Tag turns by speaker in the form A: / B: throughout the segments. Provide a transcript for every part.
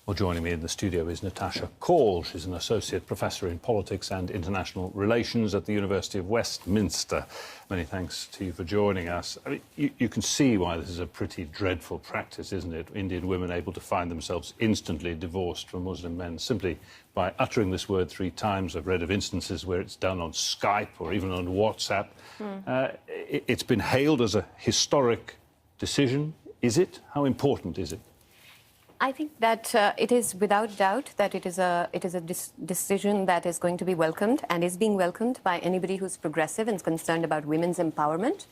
A: Well, joining me in the studio is Natasha Call. She's an associate professor in politics and international relations at the University of Westminster. Many thanks to you for joining us. I mean, you can see why this is a pretty dreadful practice, isn't it? Indian women able to find themselves instantly divorced from Muslim men simply by uttering this word 3 times. I've read of instances where it's done on Skype or even on WhatsApp. It's been hailed as a historic decision. Is it? How important is it?
B: I think that it is without doubt that it is a decision that is going to be welcomed and is being welcomed by anybody who's progressive and is concerned about women's empowerment.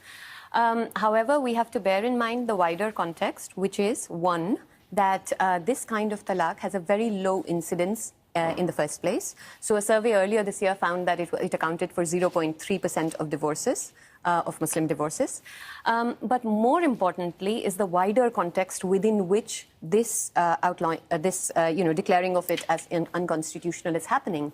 B: However, we have to bear in mind the wider context, which is, one, that this kind of talak has a very low incidence in the first place. So a survey earlier this year found that it accounted for 0.3% of divorces, of Muslim divorces. But more importantly is the wider context within which this declaring of it as unconstitutional is happening,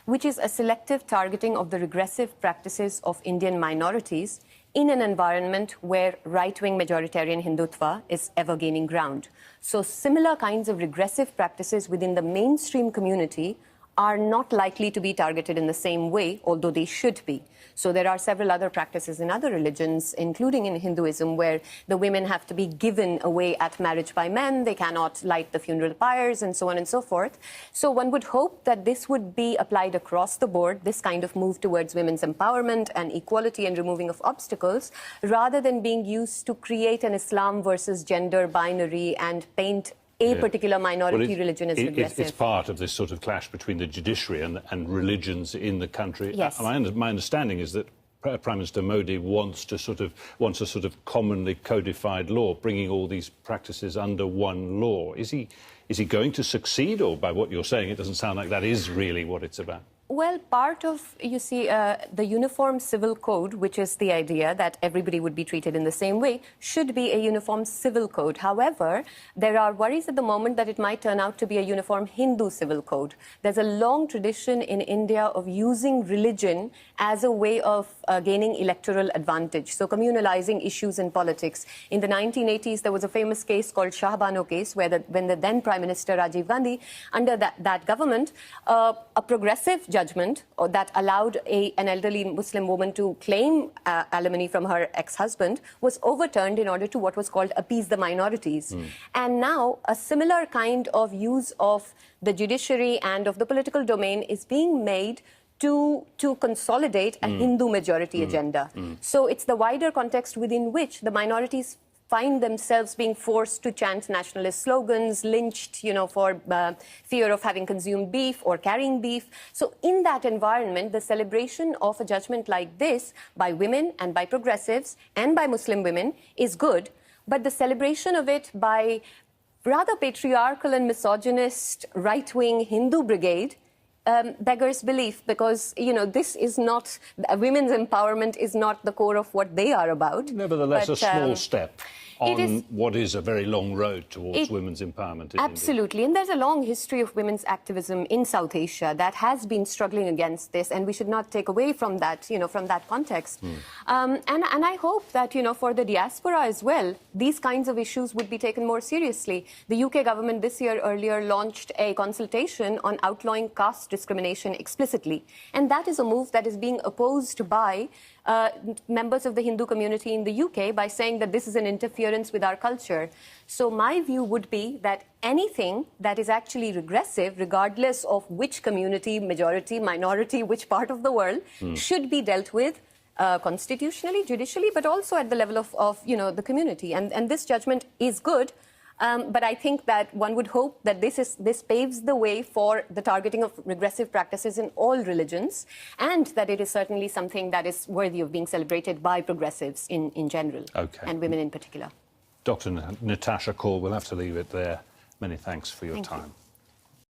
B: which is a selective targeting of the regressive practices of Indian minorities in an environment where right-wing majoritarian Hindutva is ever gaining ground. So similar kinds of regressive practices within the mainstream community are not likely to be targeted in the same way, although they should be. So there are several other practices in other religions, including in Hinduism, where the women have to be given away at marriage by men, they cannot light the funeral pyres, and so on and so forth. So one would hope that this would be applied across the board, this kind of move towards women's empowerment and equality and removing of obstacles, rather than being used to create an Islam versus gender binary and paint a particular minority religion is regressive.
A: It's part of this sort of clash between the judiciary and religions in the country.
B: Yes.
A: My understanding is that Prime Minister Modi wants a sort of commonly codified law, bringing all these practices under one law. Is he going to succeed, or by what you're saying, it doesn't sound like that is really what it's about?
B: Well, part of, you see, the Uniform Civil Code, which is the idea that everybody would be treated in the same way, should be a uniform civil code. However, there are worries at the moment that it might turn out to be a uniform Hindu civil code. There's a long tradition in India of using religion as a way of gaining electoral advantage, so communalizing issues in politics. In the 1980s, there was a famous case called Shah Bano case, where when the then Prime Minister Rajiv Gandhi, under that government, a progressive judgment that allowed an elderly Muslim woman to claim alimony from her ex-husband was overturned in order to what was called appease the minorities. And now a similar kind of use of the judiciary and of the political domain is being made to consolidate a Hindu majority agenda. So it's the wider context within which the minorities find themselves being forced to chant nationalist slogans, lynched, for fear of having consumed beef or carrying beef. So in that environment, the celebration of a judgment like this by women and by progressives and by Muslim women is good, but the celebration of it by rather patriarchal and misogynist right-wing Hindu brigade beggars belief, because, this is not, women's empowerment is not the core of what they are about.
A: Nevertheless, a small step on what is a very long road towards women's empowerment in
B: Absolutely. And there's a long history of women's activism in South Asia that has been struggling against this, and we should not take away from that, from that context. And I hope that, for the diaspora as well, these kinds of issues would be taken more seriously. The UK government this year earlier launched a consultation on outlawing caste discrimination explicitly. And that is a move that is being opposed by members of the Hindu community in the UK by saying that this is an interference with our culture. So my view would be that anything that is actually regressive, regardless of which community, majority, minority, which part of the world, should be dealt with constitutionally, judicially, but also at the level of the community. And this judgment is good. But I think that one would hope that this paves the way for the targeting of regressive practices in all religions, and that it is certainly something that is worthy of being celebrated by progressives in general, and women in particular.
A: Dr. Natasha Call, we'll have to leave it there. Many thanks for your time.